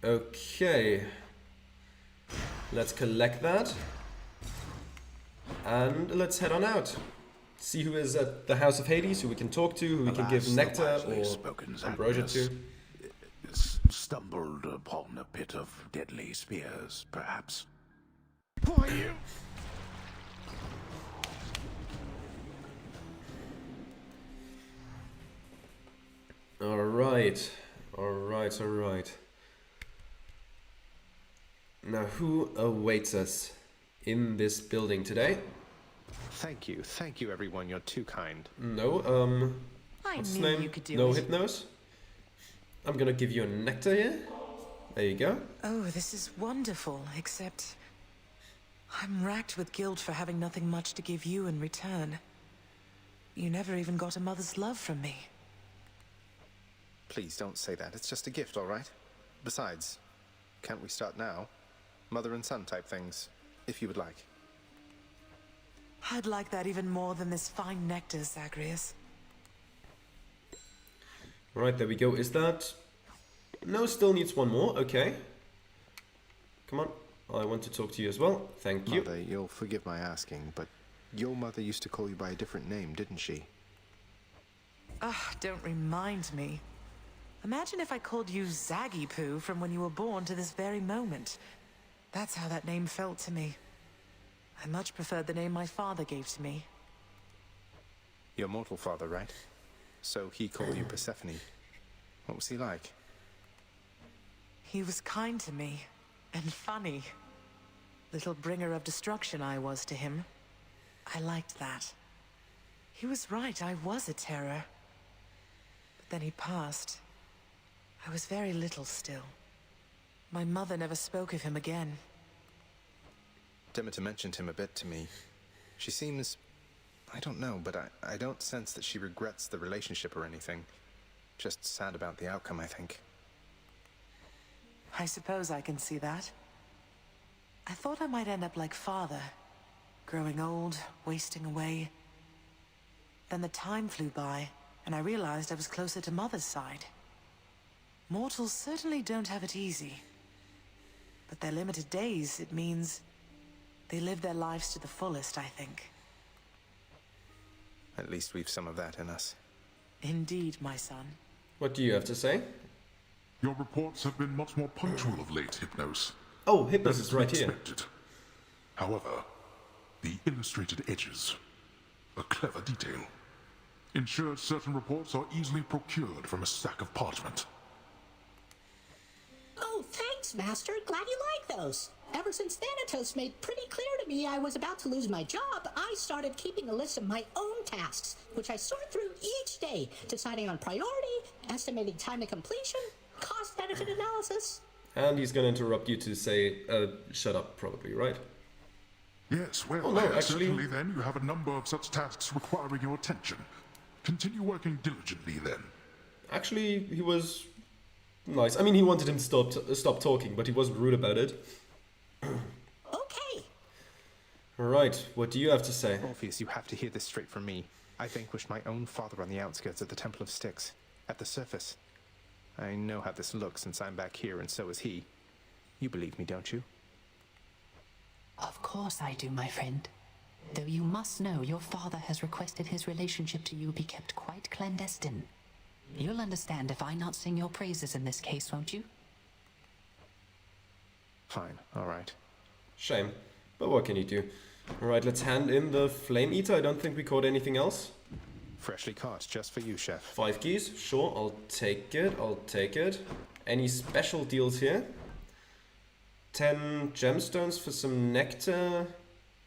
Okay. Let's collect that. And let's head on out. See who is at the House of Hades, who we can talk to, who we can give nectar or ambrosia to. Stumbled upon a pit of deadly spears, perhaps. Guan Yu! Alright. Alright, alright. Now, who awaits us in this building today? Thank you everyone, you're too kind. No, I what's knew the name? you could do No it. Hypnos? I'm gonna give you a nectar here. There you go. Oh, this is wonderful, except I'm racked with guilt for having nothing much to give you in return. You never even got a mother's love from me. Please don't say that, it's just a gift, alright? Besides, can't we start now? Mother and son type things, if you would like. I'd like that even more than this fine nectar, Zagreus. Right, there we go. Is that... No, still needs one more. Okay. Come on. I want to talk to you as well. Thank you. Mother, you'll forgive my asking, but your mother used to call you by a different name, didn't she? Ah, don't remind me. Imagine if I called you Zaggy Poo from when you were born to this very moment. That's how that name felt to me. I much preferred the name my father gave to me. Your mortal father, right? So he called you Persephone. What was he like? He was kind to me, and funny. Little bringer of destruction I was to him. I liked that. He was right, I was a terror. But then he passed. I was very little still. My mother never spoke of him again. Demeter mentioned him a bit to me. She seems... I don't know, but I don't sense that she regrets the relationship or anything. Just sad about the outcome, I think. I suppose I can see that. I thought I might end up like father. Growing old, wasting away. Then the time flew by, and I realized I was closer to mother's side. Mortals certainly don't have it easy. But their limited days, it means they live their lives to the fullest, I think. At least we've some of that in us. Indeed, my son. What do you have to say? Your reports have been much more punctual of late, Hypnos. Oh, Hypnos That is right here. expected. However, the illustrated edges, a clever detail, ensures certain reports are easily procured from a stack of parchment. Oh, thanks, Master. Glad you like those. Ever since Thanatos made pretty clear to me I was about to lose my job, I started keeping a list of my own tasks, which I sort through each day, deciding on priority, estimating time to completion, cost-benefit analysis. And he's gonna interrupt you to say, shut up, probably, right? Yes, well, Oh, no, actually- certainly then you have a number of such tasks requiring your attention. Continue working diligently then. Actually, he was nice. I mean, he wanted him to stop talking, but he wasn't rude about it. Okay. Right, what do you have to say? Orpheus, you have to hear this straight from me. I vanquished my own father on the outskirts of the Temple of Styx, at the surface. I know how this looks since I'm back here, and so is he. You believe me, don't you? Of course I do, my friend. Though you must know your father has requested his relationship to you be kept quite clandestine. You'll understand if I not sing your praises in this case, won't you? Fine, alright. Shame, but what can you do? Alright, let's hand in the Flame Eater. I don't think we caught anything else. Freshly caught, just for you, Chef. 5 keys, sure, I'll take it. Any special deals here? 10 gemstones for some nectar.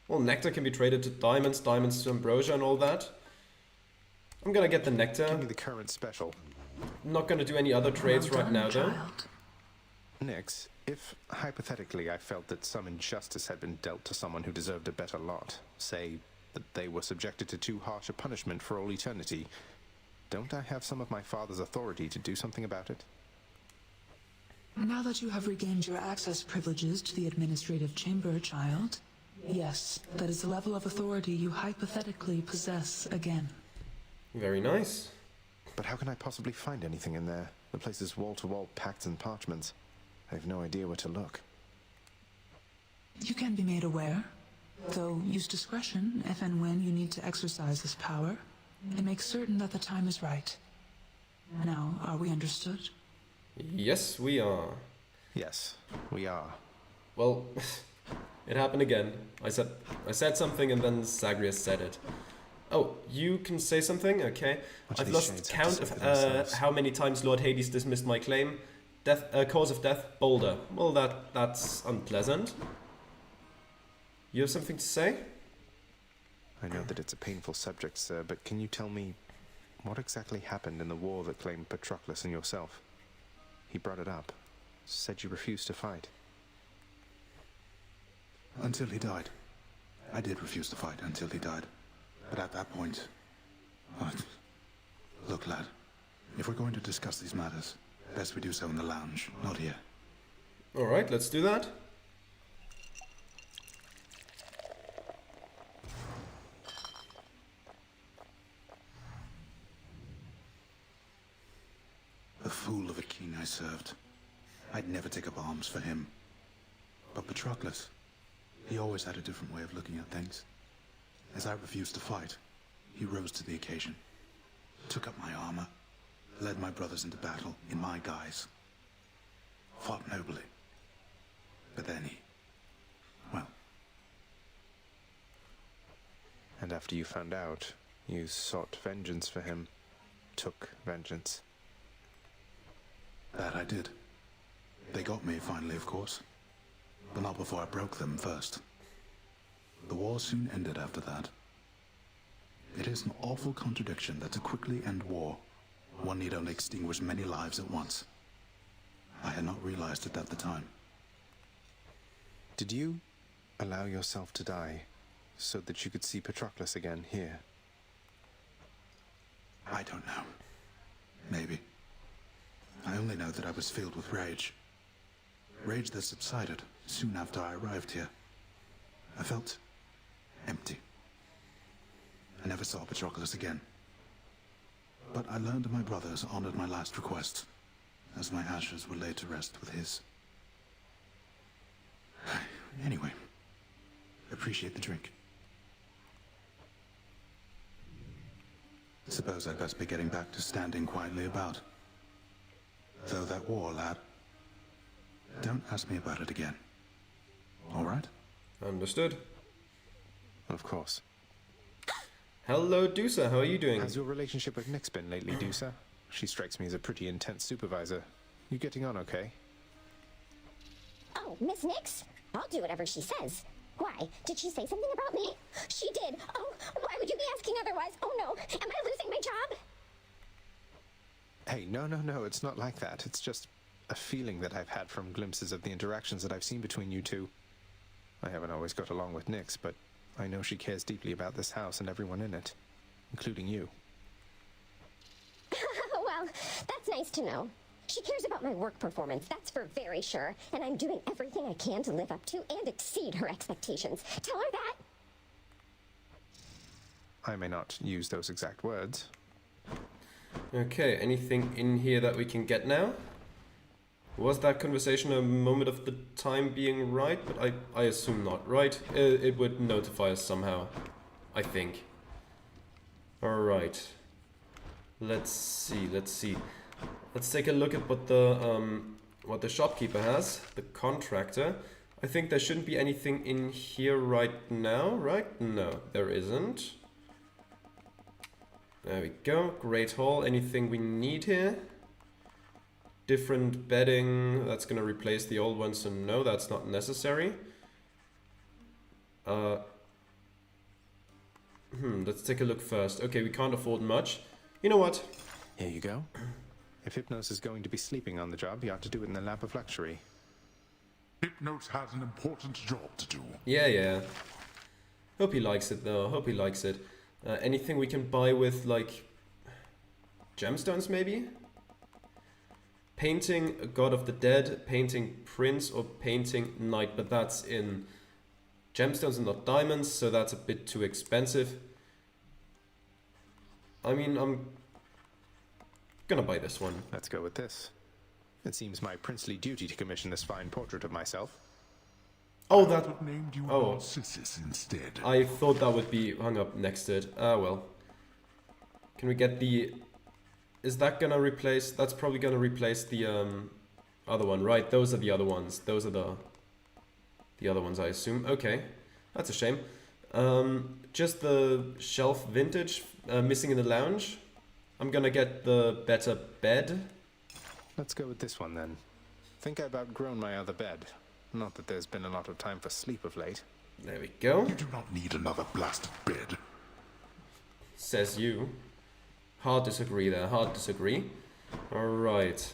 Well, nectar can be traded to diamonds, diamonds to ambrosia and all that. I'm gonna get the nectar. Give me the current special. Not gonna do any other trades right now, though. Nix, if hypothetically I felt that some injustice had been dealt to someone who deserved a better lot, say that they were subjected to too harsh a punishment for all eternity, don't I have some of my father's authority to do something about it? Now that you have regained your access privileges to the administrative chamber, child, yes, that is the level of authority you hypothetically possess again. Very nice. But how can I possibly find anything in there? The place is wall-to-wall pacts and parchments. I have no idea where to look. You can be made aware, though use discretion if and when you need to exercise this power, and make certain that the time is right. Now, are we understood? Yes, we are. Yes, we are. Well, it happened again. I said something and then Zagreus said it. Oh, you can say something? Okay. I've lost count of how many times Lord Hades dismissed my claim. Cause of death, Boulder. Well, that's unpleasant. You have something to say? I know that it's a painful subject, sir, but can you tell me what exactly happened in the war that claimed Patroclus and yourself? He brought it up. Said you refused to fight. Until he died. I did refuse to fight until he died. But at that point... Look, lad. If we're going to discuss these matters, best we do so in the lounge, not here. Alright, let's do that. The fool of a king I served. I'd never take up arms for him. But Patroclus, he always had a different way of looking at things. As I refused to fight, he rose to the occasion, took up my armor, led my brothers into battle in my guise, fought nobly. But then he, well... And after you found out, you sought vengeance for him, took vengeance. That I did. They got me finally, of course. But not before I broke them first. The war soon ended after that. It is an awful contradiction that to quickly end war, one need only extinguish many lives at once. I had not realized it at the time. Did you allow yourself to die so that you could see Patroclus again here? I don't know. Maybe. I only know that I was filled with rage. Rage that subsided soon after I arrived here. I felt empty. I never saw Patroclus again. But I learned my brothers honored my last request, as my ashes were laid to rest with his. Anyway, appreciate the drink. Suppose I'd best be getting back to standing quietly about. Though that war, lad, don't ask me about it again. All right? Understood. Of course. Hello, Dusa. How are you doing? How's your relationship with Nyx been lately, Dusa? She strikes me as a pretty intense supervisor. You getting on okay? Oh, Miss Nyx? I'll do whatever she says. Why? Did she say something about me? She did. Oh, why would you be asking otherwise? Oh no, am I losing my job? Hey, no, it's not like that. It's just a feeling that I've had from glimpses of the interactions that I've seen between you two. I haven't always got along with Nyx, but I know she cares deeply about this house and everyone in it, including you. Well, that's nice to know. She cares about my work performance, that's for very sure, and I'm doing everything I can to live up to and exceed her expectations. Tell her that. I may not use those exact words. Okay, anything in here that we can get now? Was that conversation a moment of the time being right? But I assume not, right? It would notify us somehow, I think. Alright. Let's see. Let's take a look at what the shopkeeper has, the contractor. I think there shouldn't be anything in here right now, right? No, there isn't. There we go. Great hall. Anything we need here? Different bedding. That's gonna replace the old one, so no, that's not necessary. Let's take a look first. Okay, we can't afford much. You know what? Here you go. If Hypnos is going to be sleeping on the job, he ought to do it in the lap of luxury. Hypnos has an important job to do. Yeah. Hope he likes it though. Hope he likes it. Anything we can buy with like gemstones maybe? Painting a God of the Dead, painting Prince, or painting Knight, but that's in gemstones and not diamonds, so that's a bit too expensive. I mean, I'm gonna buy this one. Let's go with this. It seems my princely duty to commission this fine portrait of myself. Oh, that... named you Oh. Narcissus instead. I thought that would be hung up next to it. Ah, well. Can we get the... Is that gonna replace... That's probably gonna replace the other one, right? Those are the other ones. Those are the other ones, I assume. Okay. That's a shame. Just the shelf vintage missing in the lounge. I'm gonna get the better bed. Let's go with this one then. Think I've outgrown my other bed. Not that there's been a lot of time for sleep of late. There we go. You do not need another blasted bed. Says you. Hard disagree there, hard disagree. Alright.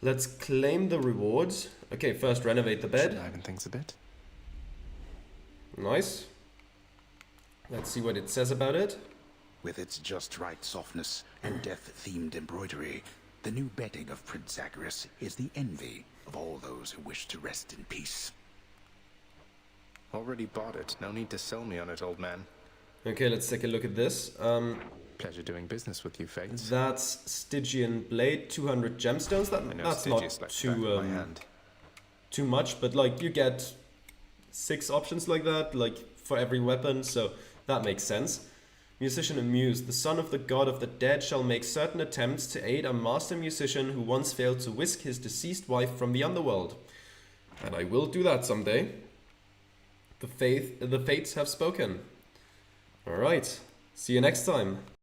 Let's claim the rewards. Okay, first renovate the bed. Should liven things a bit. Nice. Let's see what it says about it. With its just right softness and death-themed embroidery, the new bedding of Prince Zagreus is the envy of all those who wish to rest in peace. Already bought it. No need to sell me on it, old man. Okay, let's take a look at this. Pleasure doing business with you, Fates. That's Stygian blade, 200 gemstones. That's not too much, but like you get 6 options like that, like for every weapon, so that makes sense. Musician and Muse. The son of the god of the dead shall make certain attempts to aid a master musician who once failed to whisk his deceased wife from the underworld. And I will do that someday. The fates have spoken. Alright, see you next time.